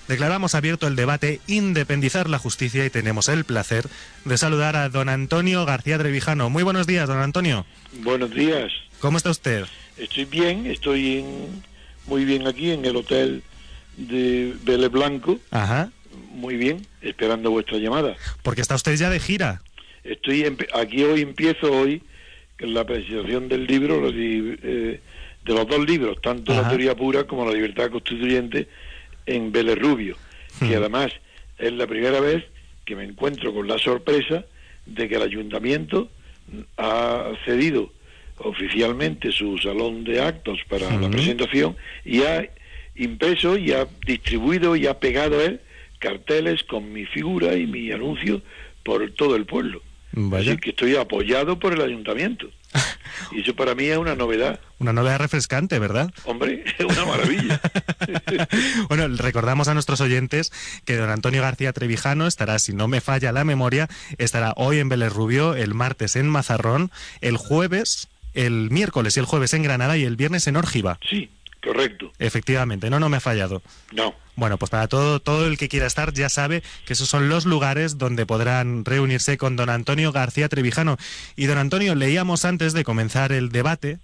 Declaramos abierto el debate Independizar la justicia y tenemos el placer de saludar a don Antonio García Trevijano. Muy buenos días, don Antonio. Buenos días. ¿Cómo está usted? Estoy bien, muy bien aquí en el hotel de Vélez Blanco. Ajá. Muy bien, esperando vuestra llamada. Porque está usted ya de gira. Aquí empiezo la presentación del libro, de los dos libros, tanto Ajá. La teoría pura como La libertad constituyente, en Vélez Rubio, que además es la primera vez que me encuentro con la sorpresa de que el ayuntamiento ha cedido oficialmente su salón de actos para la presentación y ha impreso y ha distribuido y ha pegado él carteles con mi figura y mi anuncio por todo el pueblo. Vaya. Así que estoy apoyado por el ayuntamiento. Y eso para mí es una novedad. Una novedad refrescante, ¿verdad? Hombre, es una maravilla. Bueno, recordamos a nuestros oyentes que don Antonio García Trevijano estará, si no me falla la memoria, estará hoy en Vélez Rubio, el martes en Mazarrón, el miércoles y el jueves en Granada y el viernes en Órgiva. Sí, correcto. Efectivamente, no me ha fallado. No. Bueno, pues para todo el que quiera estar ya sabe que esos son los lugares donde podrán reunirse con don Antonio García Trevijano. Y don Antonio, leíamos antes de comenzar el debate,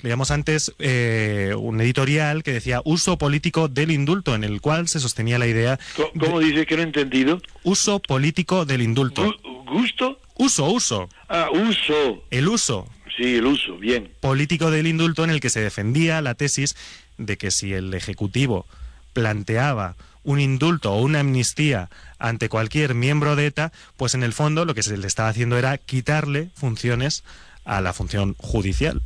un editorial que decía uso político del indulto, en el cual se sostenía la idea... ¿Cómo dice que no he entendido? Uso político del indulto. ¿Gusto? Uso. Ah, uso. El uso. Sí, el uso, bien. Político del indulto, en el que se defendía la tesis de que si el Ejecutivo planteaba un indulto o una amnistía ante cualquier miembro de ETA, pues en el fondo lo que se le estaba haciendo era quitarle funciones a la función judicial.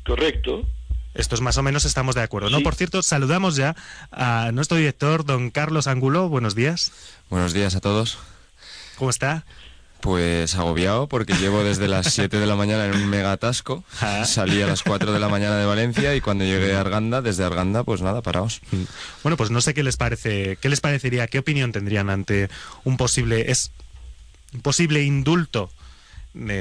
Correcto. Esto es más o menos, estamos de acuerdo, ¿no? Sí. Por cierto, saludamos ya a nuestro director, don Carlos Angulo. Buenos días. Buenos días a todos. ¿Cómo está? Pues agobiado porque llevo desde las 7 de la mañana en un mega atasco. Salí a las 4 de la mañana de Valencia y cuando llegué a Arganda, desde Arganda, pues nada, paraos. Bueno, pues no sé qué les parecería, qué opinión tendrían ante un posible indulto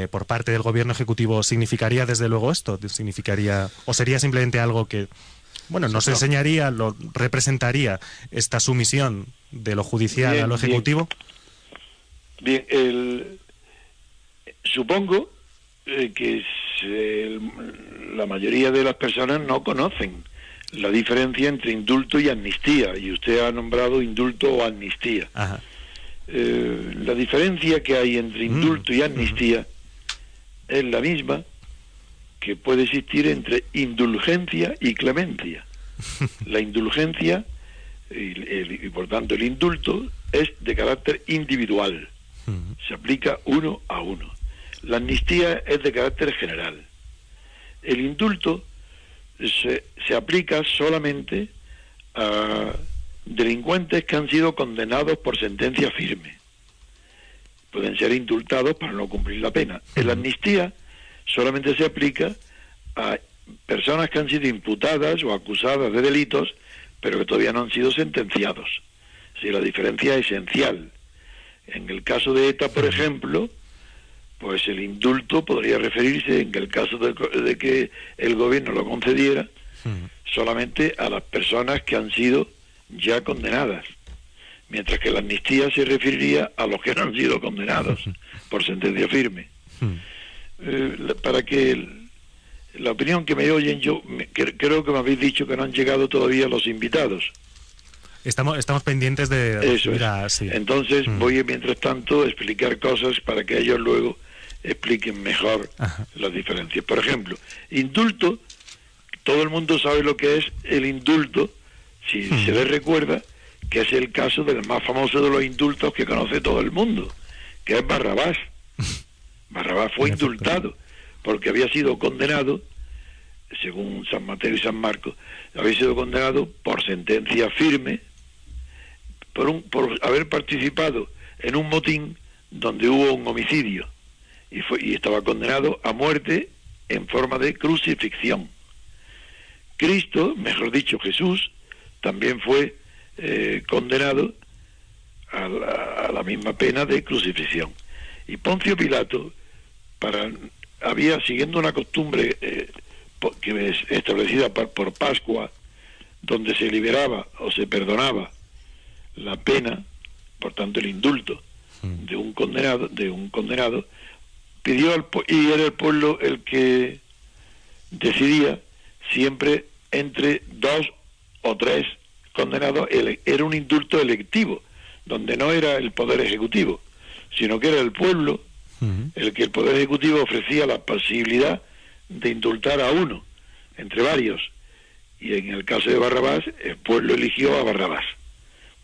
por parte del gobierno ejecutivo. ¿Significaría desde luego esto? ¿Significaría o sería simplemente algo que, bueno, nos enseñaría, lo representaría esta sumisión de lo judicial a lo ejecutivo? Bien, supongo que la mayoría de las personas no conocen la diferencia entre indulto y amnistía, y usted ha nombrado indulto o amnistía. Ajá. La diferencia que hay entre indulto y amnistía es la misma que puede existir entre indulgencia y clemencia. La indulgencia y por tanto el indulto es de carácter individual. Se aplica uno a uno. La amnistía es de carácter general. El indulto se aplica solamente a delincuentes que han sido condenados por sentencia firme. Pueden ser indultados para no cumplir la pena. La amnistía solamente se aplica a personas que han sido imputadas o acusadas de delitos, pero que todavía no han sido sentenciados. Sí, la diferencia es esencial. En el caso de ETA, por ejemplo, pues el indulto podría referirse, en el caso de que el gobierno lo concediera, solamente a las personas que han sido ya condenadas, mientras que la amnistía se referiría a los que no han sido condenados por sentencia firme. Para que la opinión que me oyen, creo que me habéis dicho que no han llegado todavía los invitados. Estamos pendientes de... Eso es. Sí. Entonces voy mientras tanto a explicar cosas para que ellos luego expliquen mejor las diferencias. Por ejemplo, indulto, todo el mundo sabe lo que es el indulto, si se les recuerda, que es el caso del más famoso de los indultos que conoce todo el mundo, que es Barrabás. Barrabás fue indultado porque había sido condenado, según San Mateo y San Marcos, había sido condenado por sentencia firme, por haber participado en un motín donde hubo un homicidio, y estaba condenado a muerte en forma de crucifixión. Cristo, mejor dicho Jesús, también fue condenado a la misma pena de crucifixión. Y Poncio Pilato, siguiendo una costumbre que es establecida por Pascua, donde se liberaba o se perdonaba la pena, por tanto el indulto de un condenado, y era el pueblo el que decidía siempre entre 2 o 3 condenados. Era un indulto electivo, donde no era el Poder Ejecutivo, sino que era el pueblo el que el Poder Ejecutivo ofrecía la posibilidad de indultar a uno, entre varios. Y en el caso de Barrabás, el pueblo eligió a Barrabás.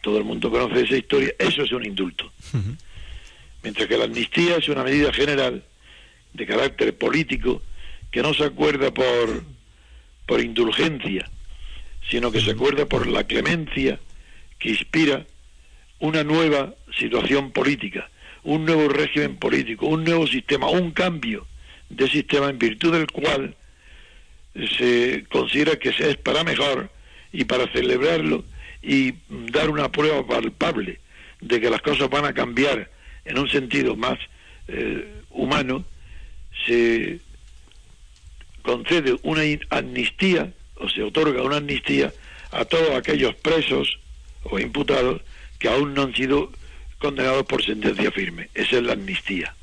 Todo el mundo conoce esa historia. Eso es un indulto. Mientras que la amnistía es una medida general de carácter político que no se acuerda por indulgencia, sino que se acuerda por la clemencia que inspira una nueva situación política, un nuevo régimen político, un nuevo sistema, un cambio de sistema en virtud del cual se considera que es para mejor, y para celebrarlo y dar una prueba palpable de que las cosas van a cambiar en un sentido más humano, se concede una amnistía, o se otorga una amnistía a todos aquellos presos o imputados que aún no han sido condenados por sentencia firme. Esa es la amnistía.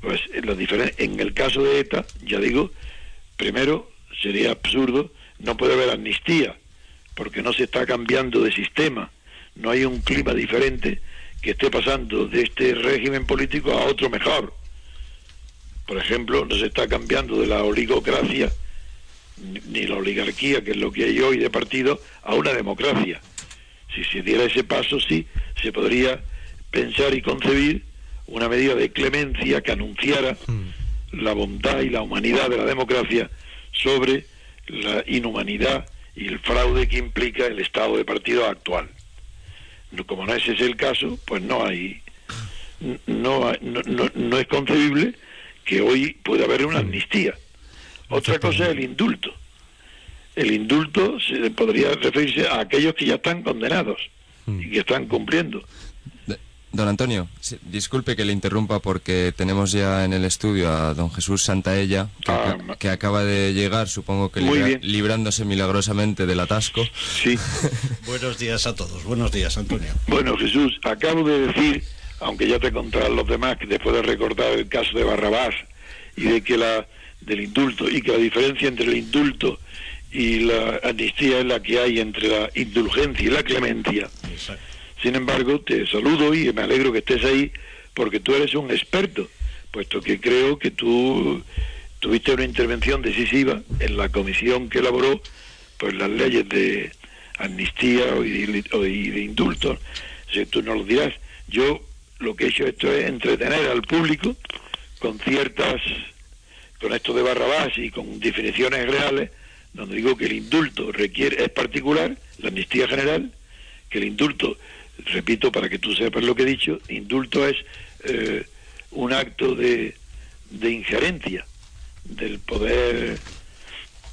Pues en el caso de ETA, ya digo, primero sería absurdo, no puede haber amnistía, porque no se está cambiando de sistema, no hay un clima diferente que esté pasando de este régimen político a otro mejor. Por ejemplo, no se está cambiando de la oligocracia ni la oligarquía, que es lo que hay hoy de partido, a una democracia. Si se diera ese paso, sí, se podría pensar y concebir una medida de clemencia que anunciara la bondad y la humanidad de la democracia sobre la inhumanidad y el fraude que implica el estado de partido actual. Como no ese es el caso, pues no es concebible que hoy pueda haber una amnistía. Otra cosa es el indulto. El indulto se podría referirse a aquellos que ya están condenados y que están cumpliendo. Don Antonio, disculpe que le interrumpa, porque tenemos ya en el estudio a don Jesús Santaella, que acaba de llegar, supongo que librándose milagrosamente del atasco. Sí. Buenos días a todos. Buenos días, Antonio. Bueno, Jesús, acabo de decir, aunque ya te contarán los demás, que después de recordar el caso de Barrabás y de que del indulto, y que la diferencia entre el indulto y la amnistía es la que hay entre la indulgencia y la clemencia. Exacto. Sin embargo, te saludo y me alegro que estés ahí, porque tú eres un experto, puesto que creo que tú tuviste una intervención decisiva en la comisión que elaboró pues las leyes de amnistía y de indulto. Si tú nos lo dirás. Yo lo que he hecho esto es entretener al público con esto de Barrabás y con definiciones reales, donde digo que el indulto es particular, la amnistía general, que el indulto, repito para que tú sepas lo que he dicho, indulto es un acto de injerencia del poder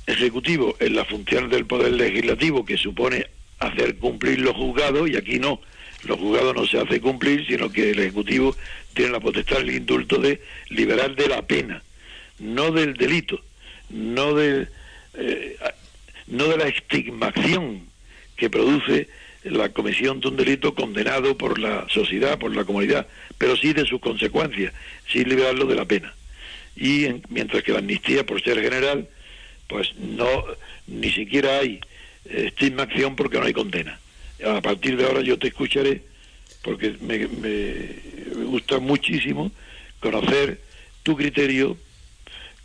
ejecutivo en las funciones del poder legislativo, que supone hacer cumplir los juzgados, y aquí no, los juzgados no se hace cumplir, sino que el ejecutivo tiene la potestad del indulto de liberar de la pena, no del delito, no de la estigmación que produce la comisión de un delito condenado por la sociedad, por la comunidad, pero sí de sus consecuencias, sin liberarlo de la pena. Y mientras que la amnistía, por ser general, pues ni siquiera hay estigmación, porque no hay condena. A partir de ahora yo te escucharé, porque me gusta muchísimo conocer tu criterio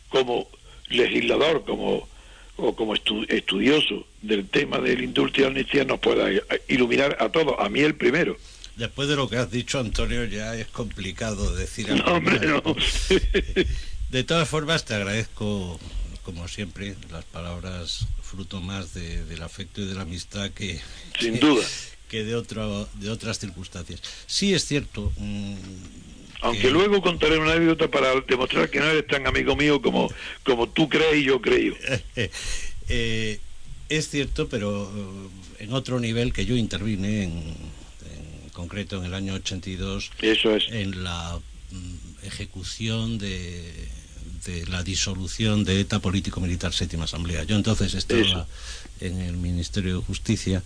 como legislador, como estudioso del tema del indulto y amnistía, nos pueda iluminar a todos, a mí el primero. Después de lo que has dicho, Antonio, ya es complicado decir algo. No, hombre, no. De todas formas, te agradezco, como siempre, las palabras fruto más del afecto y de la amistad sin duda, que de otras circunstancias. Sí es cierto. Aunque luego contaré una anécdota para demostrar que no eres tan amigo mío como tú crees y yo creo. Es cierto, pero en otro nivel, que yo intervine en concreto en el año 82. Eso es. En la ejecución de la disolución de ETA Político-Militar Séptima Asamblea. Yo entonces estaba en el Ministerio de Justicia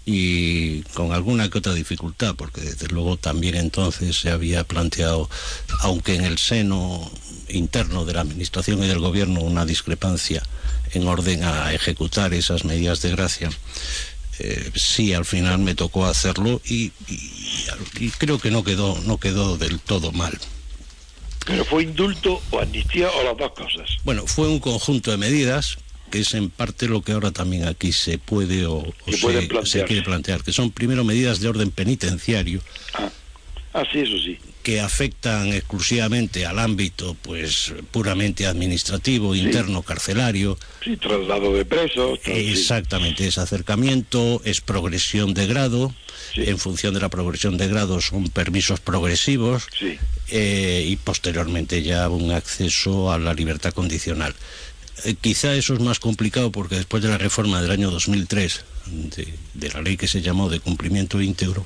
y con alguna que otra dificultad, porque desde luego también entonces se había planteado, aunque en el seno interno de la administración y del gobierno, una discrepancia en orden a ejecutar esas medidas de gracia. Sí, al final me tocó hacerlo y creo que no quedó del todo mal. ¿Pero fue indulto o amnistía o las dos cosas? Bueno, fue un conjunto de medidas que es en parte lo que ahora también aquí se puede se quiere plantear, que son primero medidas de orden penitenciario. Sí, eso sí. Que afectan exclusivamente al ámbito, pues, puramente administrativo, interno, carcelario. Sí, traslado de presos. Exactamente, es acercamiento, es progresión de grado. Sí. En función de la progresión de grado son permisos progresivos. Sí. Y posteriormente ya un acceso a la libertad condicional. Quizá eso es más complicado porque después de la reforma del año 2003, de la ley que se llamó de cumplimiento íntegro,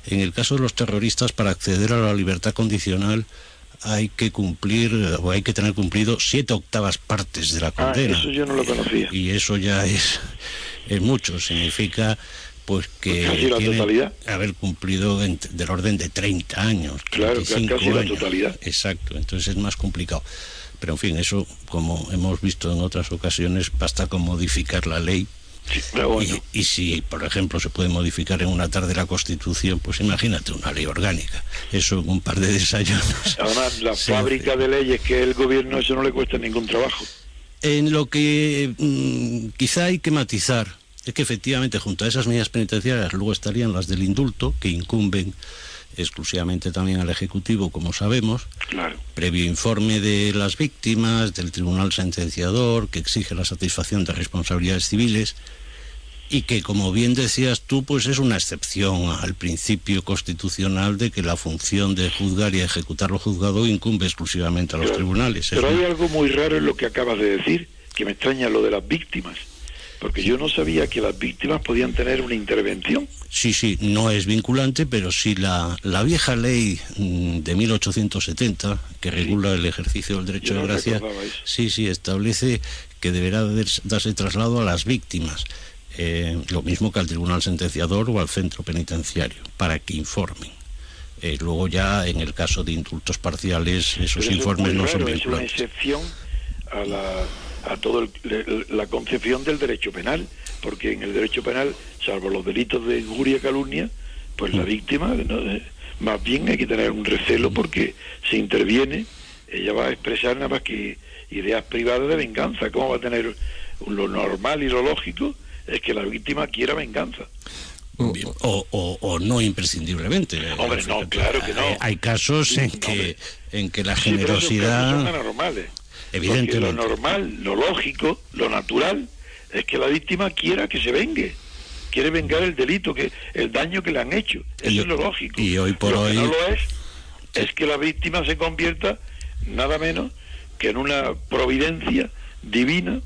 en el caso de los terroristas, para acceder a la libertad condicional hay que cumplir, o hay que tener cumplido 7/8 partes de la condena. Eso yo no lo conocía. Y eso ya es mucho, significa pues que tiene haber cumplido del orden de 30 años. Claro, casi años. La totalidad. Exacto, entonces es más complicado. Pero en fin, eso, como hemos visto en otras ocasiones, basta con modificar la ley. Sí, pero bueno. Y si, por ejemplo, se puede modificar en una tarde la Constitución, pues imagínate una ley orgánica. Eso en un par de desayunos. Además, la fábrica de leyes que el gobierno, eso no le cuesta ningún trabajo. En lo que quizá hay que matizar es que efectivamente junto a esas medidas penitenciarias luego estarían las del indulto, que incumben exclusivamente también al Ejecutivo, como sabemos, claro, previo informe de las víctimas, del tribunal sentenciador, que exige la satisfacción de responsabilidades civiles, y que, como bien decías tú, pues es una excepción al principio constitucional de que la función de juzgar y ejecutar lo juzgado incumbe exclusivamente a los tribunales. Pero hay algo muy raro en lo que acabas de decir, que me extraña lo de las víctimas. Porque yo no sabía que las víctimas podían tener una intervención. Sí, no es vinculante, pero sí la vieja ley de 1870, que regula el ejercicio del derecho de gracia, sí, establece que deberá darse traslado a las víctimas, lo mismo que al tribunal sentenciador o al centro penitenciario, para que informen. Luego ya, en el caso de indultos parciales, esos informes no son vinculantes. Es una excepción a toda la concepción del derecho penal, porque en el derecho penal, salvo los delitos de injuria y calumnia, pues la víctima, más bien hay que tener un recelo porque si interviene, ella va a expresar nada más que ideas privadas de venganza. ¿Cómo va a tener lo normal y lo lógico? Es que la víctima quiera venganza. O no imprescindiblemente. Hombre, no, claro que no. Hay casos en que la generosidad... son anormales. Evidentemente. Porque lo normal, lo lógico, lo natural, es que la víctima quiera que se vengue. Quiere vengar el delito, el daño que le han hecho. Eso es lo lógico. Y hoy por hoy... Lo que no lo es que la víctima se convierta nada menos que en una providencia divina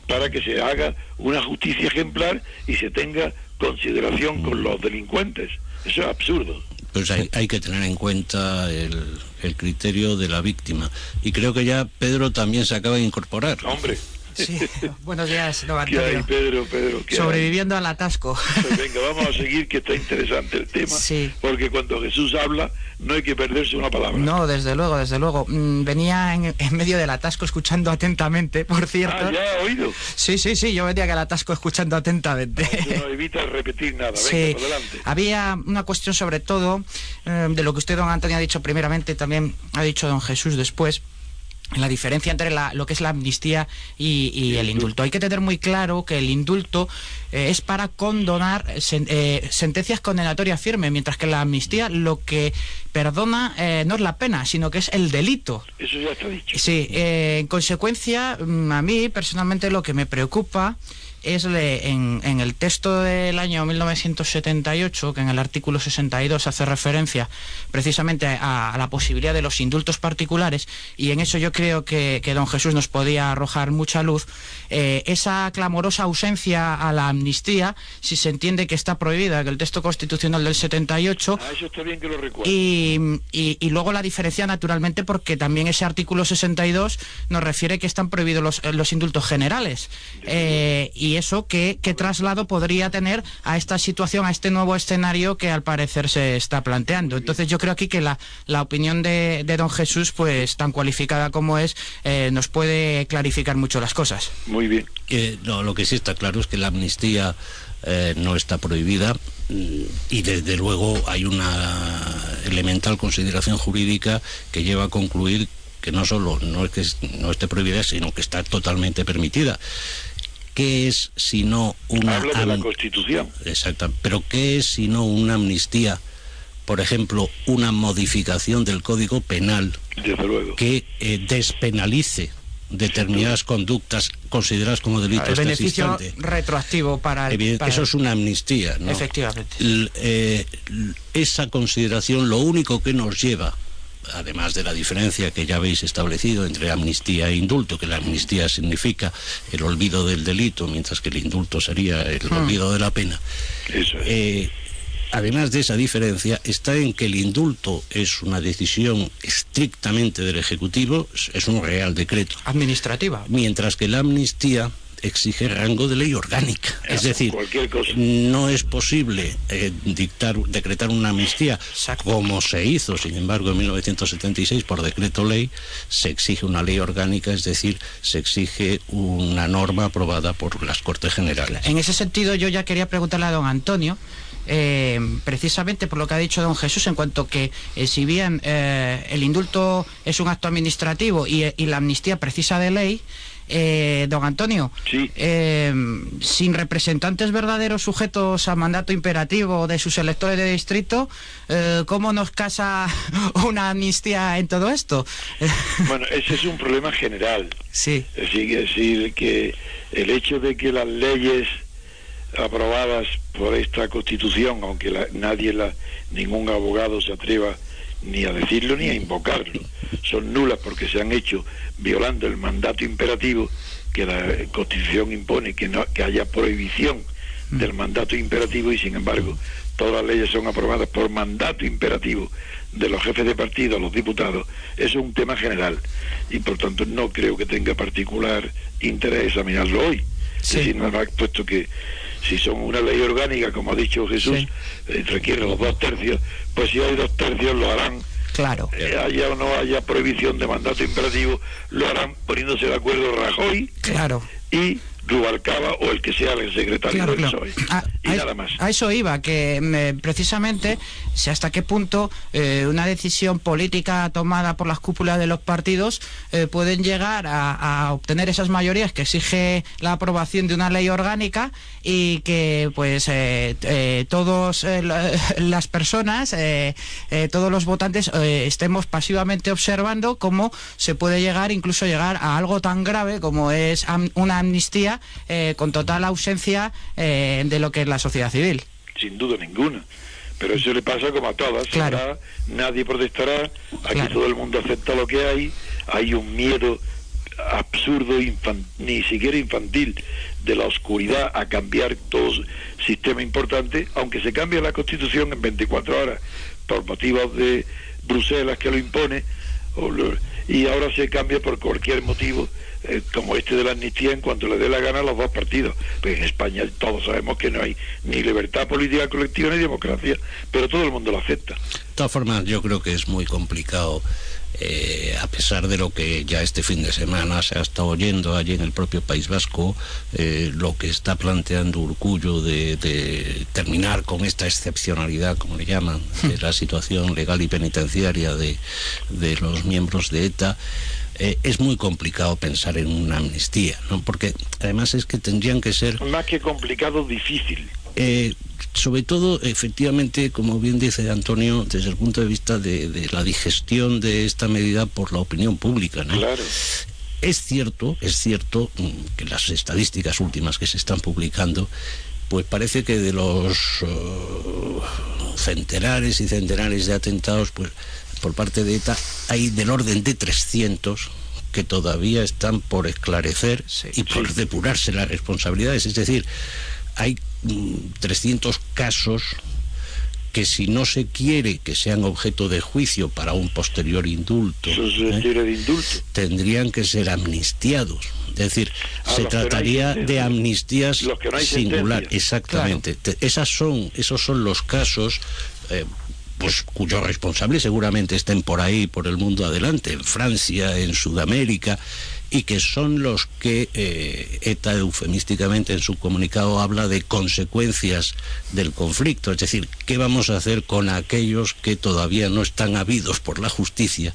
para que se haga una justicia ejemplar y se tenga consideración con los delincuentes. Eso es absurdo. Pues hay que tener en cuenta el criterio de la víctima. Y creo que ya Pedro también se acaba de incorporar. Hombre. Sí, buenos días, don Antonio. ¿Qué hay, Pedro? Sobreviviendo al atasco. Pues venga, vamos a seguir, que está interesante el tema. Sí. Porque cuando Jesús habla, no hay que perderse una palabra. No, desde luego. Venía en medio del atasco escuchando atentamente, por cierto. ¿Ya ha oído? Sí, yo venía que el atasco escuchando atentamente. No evita repetir nada, venga, sí. por delante. Había una cuestión sobre todo, de lo que usted, don Antonio, ha dicho primeramente, también ha dicho don Jesús después, la diferencia entre lo que es la amnistía y el indulto. Hay que tener muy claro que el indulto es para condonar sentencias condenatorias firmes, mientras que la amnistía lo que perdona no es la pena, sino que es el delito. Eso ya está dicho. Sí, en consecuencia, a mí personalmente lo que me preocupa es en el texto del año 1978, que en el artículo 62 hace referencia precisamente a la posibilidad de los indultos particulares, y en eso yo creo que don Jesús nos podía arrojar mucha luz, esa clamorosa ausencia a la amnistía, si se entiende que está prohibida, que el texto constitucional del 78... eso está bien que lo recuerde. Y luego la diferencia, naturalmente, porque también ese artículo 62 nos refiere que están prohibidos los indultos generales. y eso qué traslado podría tener a esta situación, a este nuevo escenario que al parecer se está planteando. Entonces yo creo aquí que la opinión de don Jesús, pues tan cualificada como es, nos puede clarificar mucho las cosas. Muy bien. No, lo que sí está claro es que la amnistía no está prohibida, y desde luego hay una elemental consideración jurídica que lleva a concluir que no solo no es que no esté prohibida, sino que está totalmente permitida. ¿Qué es sino una... Habla de la Constitución. Exacto. Pero ¿qué es sino una amnistía? Por ejemplo, una modificación del Código Penal, desde luego, que despenalice determinadas conductas consideradas como delitos. El beneficio retroactivo para eso es una amnistía, ¿no? Efectivamente. Esa consideración lo único que nos lleva, además de la diferencia que ya habéis establecido entre amnistía e indulto, que la amnistía significa el olvido del delito, mientras que el indulto sería el olvido de la pena. Eso es. Además de esa diferencia, está en que el indulto es una decisión estrictamente del Ejecutivo, es un real decreto administrativa, mientras que la amnistía exige rango de ley orgánica. Es decir, no es posible decretar una amnistía. Exacto. Como se hizo, sin embargo, en 1976 por decreto ley. Se exige una ley orgánica, es decir, se exige una norma aprobada por las Cortes Generales. En ese sentido, yo ya quería preguntarle a don Antonio, precisamente por lo que ha dicho don Jesús, en cuanto que si bien el indulto es un acto administrativo y la amnistía precisa de ley, don Antonio, sí. Sin representantes verdaderos sujetos a mandato imperativo de sus electores de distrito, ¿cómo nos casa una amnistía en todo esto? Bueno, ese es un problema general. Sí. Es decir, que el hecho de que las leyes aprobadas por esta Constitución, aunque ningún abogado se atreva ni a decirlo ni a invocarlo, son nulas porque se han hecho violando el mandato imperativo que la Constitución impone, que haya prohibición del mandato imperativo, y sin embargo todas las leyes son aprobadas por mandato imperativo de los jefes de partido, los diputados. Eso es un tema general y por tanto no creo que tenga particular interés examinarlo hoy. Sí. Es decir, nada más, puesto que si son una ley orgánica, como ha dicho Jesús, sí, requiere los 2/3, pues si hay 2/3 lo harán. Claro. Haya o no haya prohibición de mandato imperativo, lo harán poniéndose de acuerdo Rajoy, claro, y Rubalcaba o el que sea el secretario del PSOE. Y nada más. A eso iba, que precisamente si hasta qué punto una decisión política tomada por las cúpulas de los partidos pueden llegar a obtener esas mayorías que exige la aprobación de una ley orgánica, y que pues todos las personas, todos los votantes estemos pasivamente observando cómo se puede incluso llegar a algo tan grave como es una amnistía, con total ausencia de lo que es la sociedad civil. Sin duda ninguna, pero eso le pasa como a todas. Claro. ¿Verdad? Nadie protestará, aquí claro, todo el mundo acepta lo que hay un miedo absurdo, ni siquiera infantil, de la oscuridad a cambiar todo sistema importante, aunque se cambie la Constitución en 24 horas por motivos de Bruselas que lo impone, y ahora se cambia por cualquier motivo, como este de la amnistía, en cuanto le dé la gana a los dos partidos. Pues en España todos sabemos que no hay ni libertad política colectiva ni democracia, pero todo el mundo lo acepta. De todas formas, yo creo que es muy complicado, a pesar de lo que ya este fin de semana se ha estado oyendo allí en el propio País Vasco, lo que está planteando Urkullu de terminar con esta excepcionalidad, como le llaman, de la situación legal y penitenciaria de los miembros de ETA. Es muy complicado pensar en una amnistía, ¿no? Porque además es que tendrían que ser... Más que complicado, difícil. Sobre todo, efectivamente, como bien dice Antonio, desde el punto de vista de la digestión de esta medida por la opinión pública, ¿no? Claro. Es cierto que las estadísticas últimas que se están publicando, pues parece que de los centenares y centenares de atentados, pues por parte de ETA hay del orden de 300 que todavía están por esclarecer y por depurarse las responsabilidades. Es decir, hay 300 casos que si no se quiere que sean objeto de juicio para un posterior indulto, tendrían que ser amnistiados. Es decir, se trataría de amnistías singular, exactamente. Claro. Esos son los casos pues cuyos responsables seguramente estén por ahí, por el mundo adelante, en Francia, en Sudamérica, y que son los que ETA eufemísticamente en su comunicado habla de consecuencias del conflicto, es decir, ¿qué vamos a hacer con aquellos que todavía no están habidos por la justicia,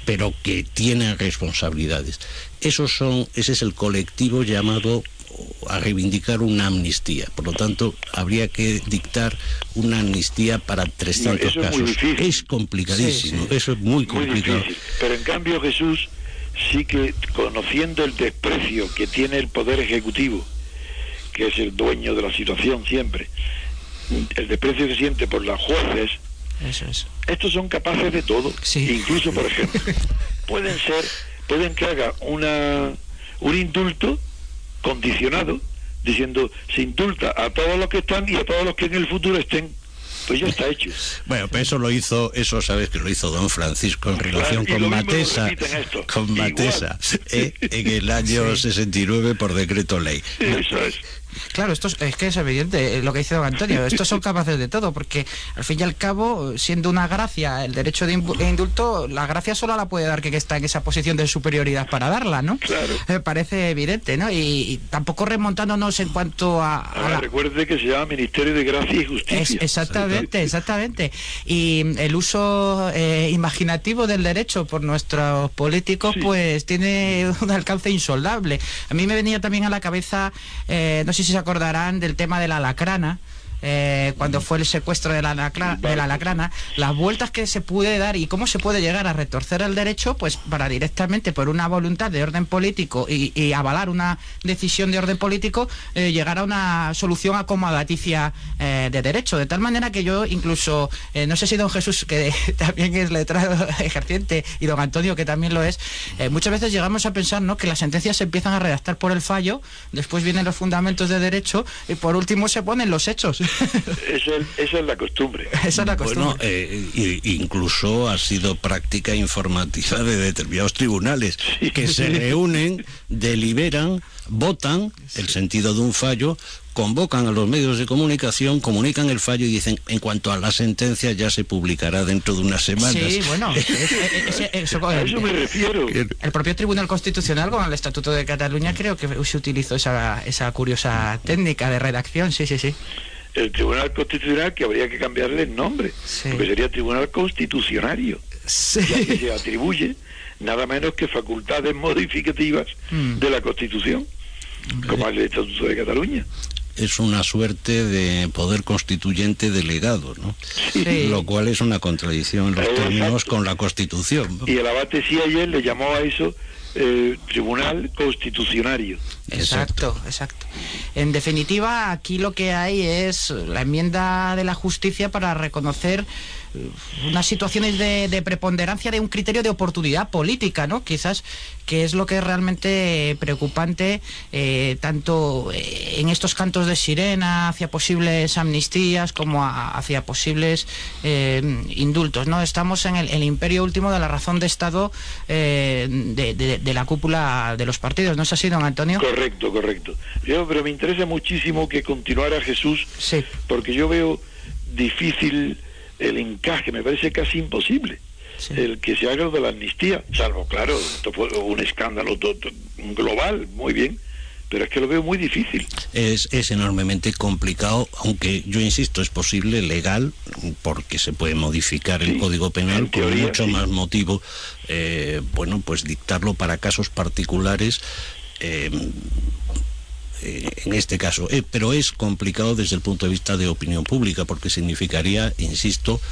pero que tienen responsabilidades? Ese es el colectivo llamado a reivindicar una amnistía. Por lo tanto, habría que dictar una amnistía para 300 casos. Es complicadísimo, eso es muy complicado. Muy difícil. Pero en cambio, Jesús, sí que conociendo el desprecio que tiene el Poder Ejecutivo, que es el dueño de la situación siempre, el desprecio que siente por las jueces, estos son capaces de todo. Incluso, por ejemplo, pueden que haga un indulto condicionado, diciendo, se indulta a todos los que están y a todos los que en el futuro estén. Pues ya está hecho. Bueno, pues eso sabes que lo hizo don Francisco en relación con Matesa, en el año 69 por decreto ley. Eso es. Claro, es que es evidente lo que dice don Antonio, estos son capaces de todo, porque al fin y al cabo, siendo una gracia el derecho de indulto, la gracia solo la puede dar que está en esa posición de superioridad para darla, ¿no? Claro. Parece evidente, ¿no? Y tampoco remontándonos en cuanto a recuerde que se llama Ministerio de Gracia y Justicia. Exactamente. Y el uso imaginativo del derecho por nuestros políticos, pues tiene un alcance insoldable. A mí me venía también a la cabeza, no sé si se acordarán del tema de la alacrana, cuando fue el secuestro de la alacrana, las vueltas que se puede dar y cómo se puede llegar a retorcer el derecho, pues para directamente por una voluntad de orden político y avalar una decisión de orden político, llegar a una solución acomodaticia de derecho, de tal manera que yo incluso, no sé si don Jesús, que también es letrado ejerciente, y don Antonio, que también lo es, muchas veces llegamos a pensar, ¿no?, que las sentencias se empiezan a redactar por el fallo, después vienen los fundamentos de derecho y por último se ponen los hechos. Esa es la costumbre. Bueno, incluso ha sido práctica informativa de determinados tribunales que se reúnen, deliberan, votan el sentido de un fallo, convocan a los medios de comunicación, comunican el fallo y dicen, en cuanto a la sentencia ya se publicará dentro de unas semanas. Sí, bueno, a eso me refiero. El propio Tribunal Constitucional con el Estatuto de Cataluña creo que se utilizó esa curiosa técnica de redacción, sí. El Tribunal Constitucional, que habría que cambiarle el nombre, porque sería Tribunal Constitucionario, ya que se atribuye nada menos que facultades modificativas de la Constitución, como el Estatuto de Cataluña. Es una suerte de poder constituyente delegado, ¿no? Sí. Lo cual es una contradicción en los términos con la Constitución, ¿no? Y el abate sí ayer le llamó a eso Tribunal Constitucionario. Exacto. En definitiva, aquí lo que hay es la enmienda de la justicia para reconocer unas situaciones de preponderancia de un criterio de oportunidad política, ¿no? Quizás que es lo que es realmente preocupante, tanto en estos cantos de sirena hacia posibles amnistías como hacia posibles indultos, ¿no? Estamos en el imperio último de la razón de Estado de la cúpula de los partidos, ¿no es así, don Antonio? Correcto. Pero me interesa muchísimo que continuara Jesús, porque yo veo difícil el encaje, me parece casi imposible el que se haga lo de la amnistía, salvo, claro, esto fue un escándalo global, muy bien, pero es que lo veo muy difícil. Es enormemente complicado, aunque yo insisto, es posible, legal, porque se puede modificar el Código Penal con mucho más motivo, pues dictarlo para casos particulares, en este caso, pero es complicado desde el punto de vista de opinión pública, porque significaría, insisto,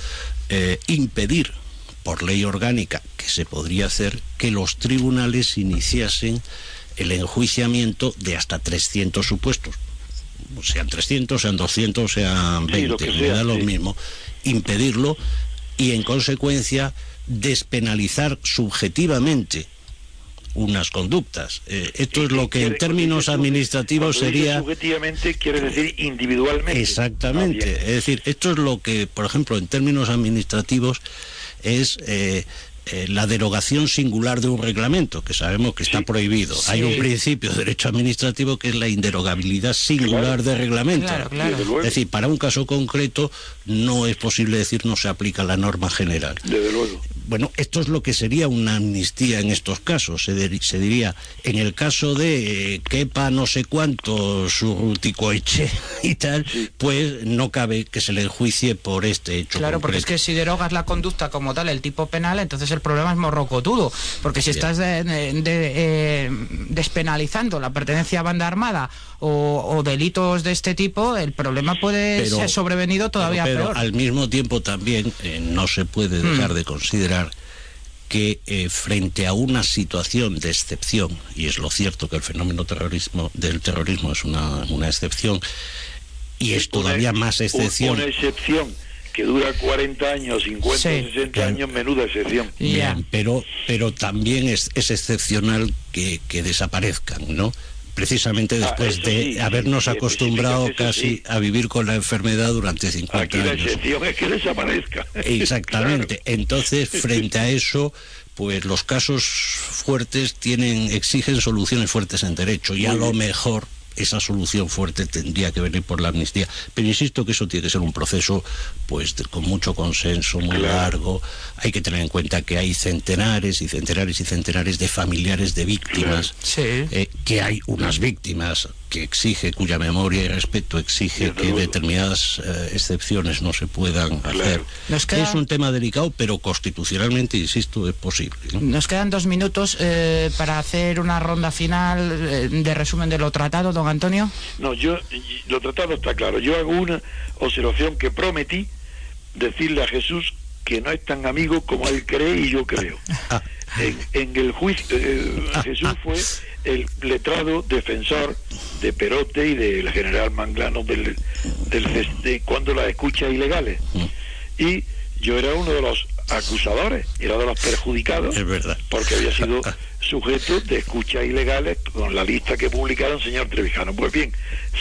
impedir por ley orgánica, que se podría hacer, que los tribunales iniciasen el enjuiciamiento de hasta 300 supuestos, sean 300, sean 200, sean 20, me da lo mismo, impedirlo y en consecuencia despenalizar subjetivamente unas conductas. Esto es lo que en términos administrativos sería... Subjetivamente quiere decir individualmente. Exactamente. Es decir, esto es lo que, por ejemplo, en términos administrativos es... la derogación singular de un reglamento, que sabemos que está prohibido. Hay un principio de derecho administrativo que es la inderogabilidad singular de reglamento. Claro. Es decir, para un caso concreto no es posible decir no se aplica la norma general. Desde luego. Bueno, esto es lo que sería una amnistía en estos casos. Se diría, en el caso de quepa no sé cuánto, surruticoeche y tal, pues no cabe que se le enjuicie por este hecho Claro, concreto. porque es que si derogas la conducta como tal, el tipo penal, entonces el problema es morrocotudo. Porque si estás despenalizando la pertenencia a banda armada o delitos de este tipo, el problema puede ser sobrevenido todavía pero peor. Al mismo tiempo también no se puede dejar de considerar que frente a una situación de excepción, y es lo cierto que el fenómeno del terrorismo es una excepción, y es todavía más excepción. Una excepción que dura 40 años, 50, 60 años, menuda excepción. Bien, pero también es excepcional que desaparezcan, ¿no? Precisamente después de habernos acostumbrado casi a vivir con la enfermedad durante 50 Aquí años. La excepción es que desaparezca. Exactamente. Claro. Entonces, frente a eso, pues los casos fuertes exigen soluciones fuertes en derecho, y a lo mejor esa solución fuerte tendría que venir por la amnistía. Pero insisto que eso tiene que ser un proceso pues con mucho consenso, muy largo. Hay que tener en cuenta que hay centenares y centenares y centenares de familiares de víctimas, que hay unas víctimas cuya memoria y respeto exige que determinadas excepciones no se puedan hacer. Es un tema delicado, pero constitucionalmente, insisto, es posible, ¿no? Nos quedan 2 minutos para hacer una ronda final de resumen de lo tratado, don Antonio. No, lo tratado está claro. Yo hago una observación que prometí decirle a Jesús que no es tan amigo como él cree y yo creo. En el juicio, Jesús fue el letrado defensor de Perote y del general Manglano de cuando las escuchas ilegales. Y yo era uno de los acusadores, era de los perjudicados, es verdad, porque había sido sujeto de escuchas ilegales con la lista que publicaron señor Trevijano. Pues bien,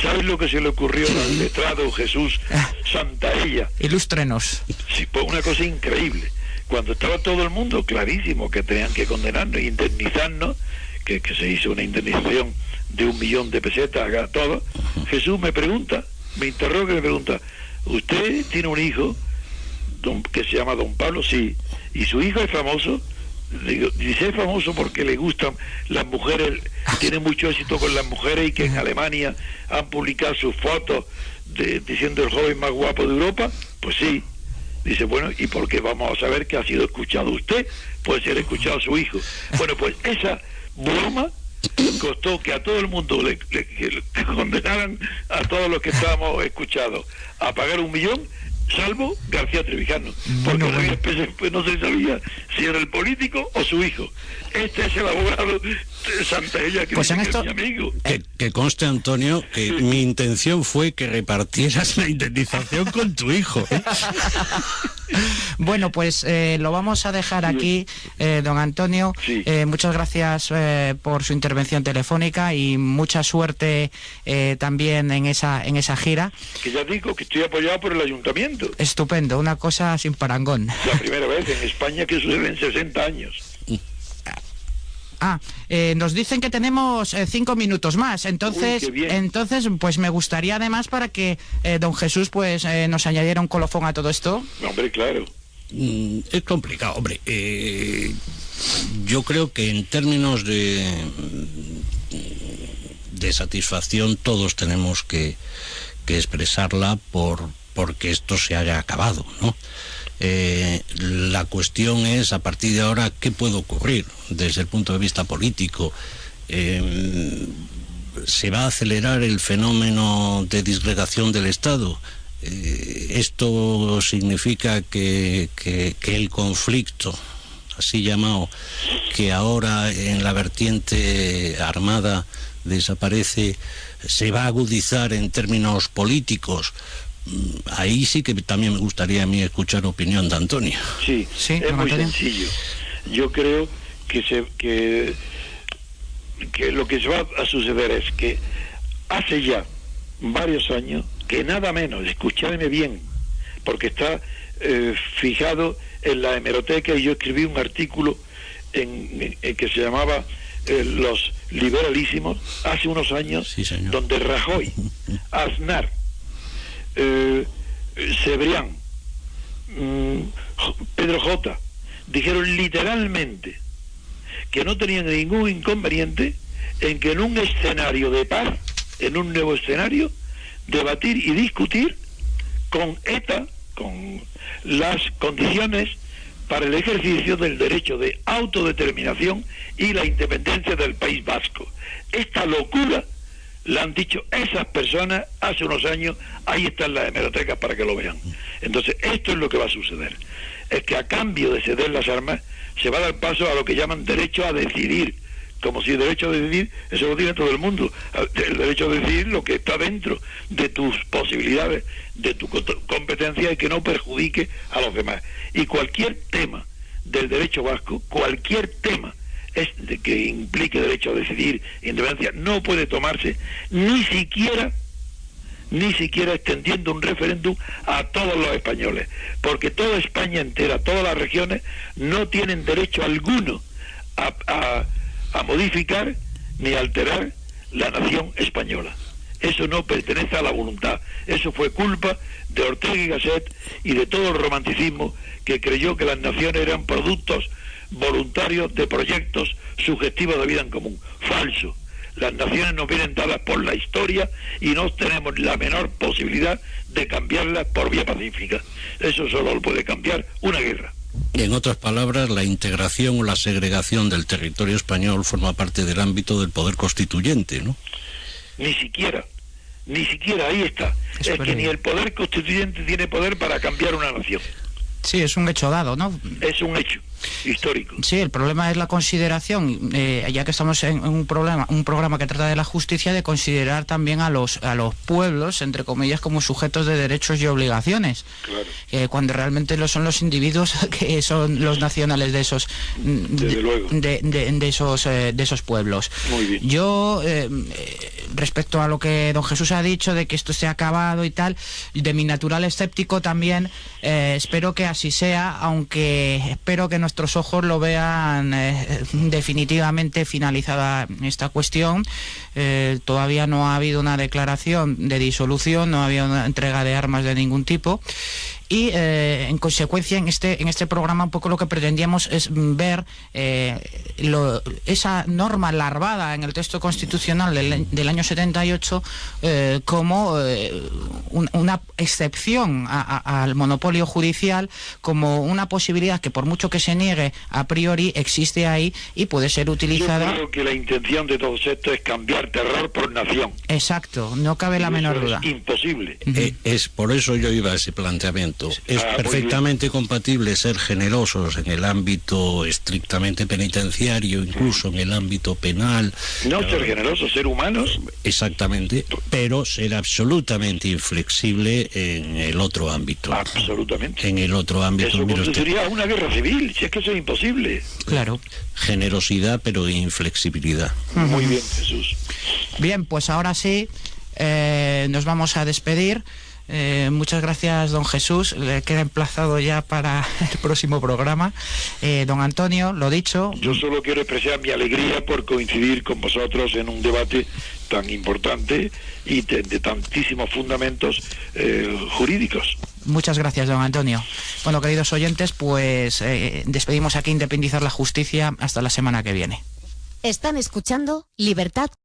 ¿sabes lo que se le ocurrió al letrado Jesús Santaella? Ilústrenos. Sí, pues una cosa increíble. Cuando estaba todo el mundo clarísimo que tenían que condenarnos e indemnizarnos, que se hizo una indemnización de 1 millón de pesetas a todos, Jesús me interroga y me pregunta, ¿usted tiene un hijo que se llama Don Pablo? Sí. ¿Y su hijo es famoso? Digo, dice, es famoso porque le gustan las mujeres, tiene mucho éxito con las mujeres, y que en Alemania han publicado sus fotos diciendo el joven más guapo de Europa. Pues sí. Dice, bueno, ¿y por qué vamos a saber que ha sido escuchado usted? Puede ser escuchado su hijo. Bueno, pues esa broma costó que a todo el mundo le condenaran, a todos los que estábamos escuchados, a pagar 1 millón, salvo García Trevijano, porque no se sabía si era el político o su hijo. Este es el abogado Santaella, que, pues dice que es mi amigo. Que conste, Antonio, que mi intención fue que repartieras la indemnización con tu hijo. Bueno, pues lo vamos a dejar aquí, don Antonio. Muchas gracias por su intervención telefónica y mucha suerte también en esa gira. Que ya digo que estoy apoyado por el ayuntamiento. Estupendo, una cosa sin parangón. La primera vez en España que sucede en 60 años. Nos dicen que tenemos 5 minutos más, entonces pues me gustaría además para que don Jesús pues nos añadiera un colofón a todo esto. Hombre, claro. Es complicado, hombre. Yo creo que en términos de satisfacción todos tenemos que expresarla porque esto se haya acabado, ¿no? La cuestión es, a partir de ahora, ¿qué puede ocurrir desde el punto de vista político? ¿Se va a acelerar el fenómeno de disgregación del Estado? ¿Esto significa que el conflicto, así llamado, que ahora en la vertiente armada desaparece, se va a agudizar en términos políticos? Ahí sí que también me gustaría a mí escuchar opinión de Antonio. Sí, es muy sencillo. Yo creo que que lo que se va a suceder es que hace ya varios años que nada menos, escuchadme bien, porque está fijado en la hemeroteca, y yo escribí un artículo en que se llamaba Los liberalísimos hace unos años, sí, donde Rajoy, Aznar, Cebrián, Pedro J. dijeron literalmente que no tenían ningún inconveniente en que en un escenario de paz, en un nuevo escenario, debatir y discutir con ETA, con las condiciones para el ejercicio del derecho de autodeterminación y la independencia del País Vasco. Esta locura la han dicho esas personas hace unos años, ahí están las hemerotecas para que lo vean. Entonces, esto es lo que va a suceder. Es que a cambio de ceder las armas, se va a dar paso a lo que llaman derecho a decidir, como si el derecho a decidir, eso lo tiene todo el mundo, el derecho a decidir lo que está dentro de tus posibilidades, de tu competencia, y que no perjudique a los demás. Y cualquier tema del derecho vasco, cualquier tema que implique derecho a decidir, independencia, no puede tomarse ni siquiera extendiendo un referéndum a todos los españoles, porque toda España entera, todas las regiones, no tienen derecho alguno a modificar ni alterar la nación española. Eso no pertenece a la voluntad. Eso fue culpa de Ortega y Gasset y de todo el romanticismo que creyó que las naciones eran productos voluntarios de proyectos sugestivos de vida en común. Falso. Las naciones nos vienen dadas por la historia y no tenemos la menor posibilidad de cambiarlas por vía pacífica. Eso solo lo puede cambiar una guerra. En otras palabras, la integración o la segregación del territorio español forma parte del ámbito del poder constituyente, ¿no? Ni siquiera, ahí está. Es que ni el poder constituyente tiene poder para cambiar una nación. Sí, es un hecho dado, ¿no? Es un hecho histórico. Sí, el problema es la consideración, ya que estamos en un programa que trata de la justicia, de considerar también a los pueblos, entre comillas, como sujetos de derechos y obligaciones, claro. Cuando realmente son los individuos que son los nacionales de esos de esos pueblos. Muy bien. Yo respecto a lo que don Jesús ha dicho de que esto se ha acabado y tal, de mi natural escéptico también, espero que así sea, aunque espero que nuestros ojos lo vean definitivamente finalizada esta cuestión. Todavía no ha habido una declaración de disolución, no ha habido una entrega de armas de ningún tipo. Y en consecuencia en este programa un poco lo que pretendíamos es ver esa norma larvada en el texto constitucional del año 78 como una excepción al monopolio judicial, como una posibilidad que por mucho que se niegue a priori existe ahí y puede ser utilizada. Yo creo que la intención de todo esto es cambiar terror por nación. Exacto, no cabe la menor duda. Es imposible. Es por eso yo iba a ese planteamiento. Es perfectamente compatible ser generosos en el ámbito estrictamente penitenciario, incluso en el ámbito penal. No ser generosos, ser humanos. Exactamente, pero ser absolutamente inflexible en el otro ámbito. Absolutamente. En el otro ámbito. Eso conduciría a una guerra civil, si es que eso es imposible. Claro. Generosidad, pero inflexibilidad. Muy bien, Jesús. Bien, pues ahora sí, nos vamos a despedir. Muchas gracias, don Jesús. Le queda emplazado ya para el próximo programa. Don Antonio, lo dicho. Yo solo quiero expresar mi alegría por coincidir con vosotros en un debate tan importante y de tantísimos fundamentos jurídicos. Muchas gracias, don Antonio. Bueno, queridos oyentes, pues despedimos aquí Independizar la Justicia hasta la semana que viene. Están escuchando Libertad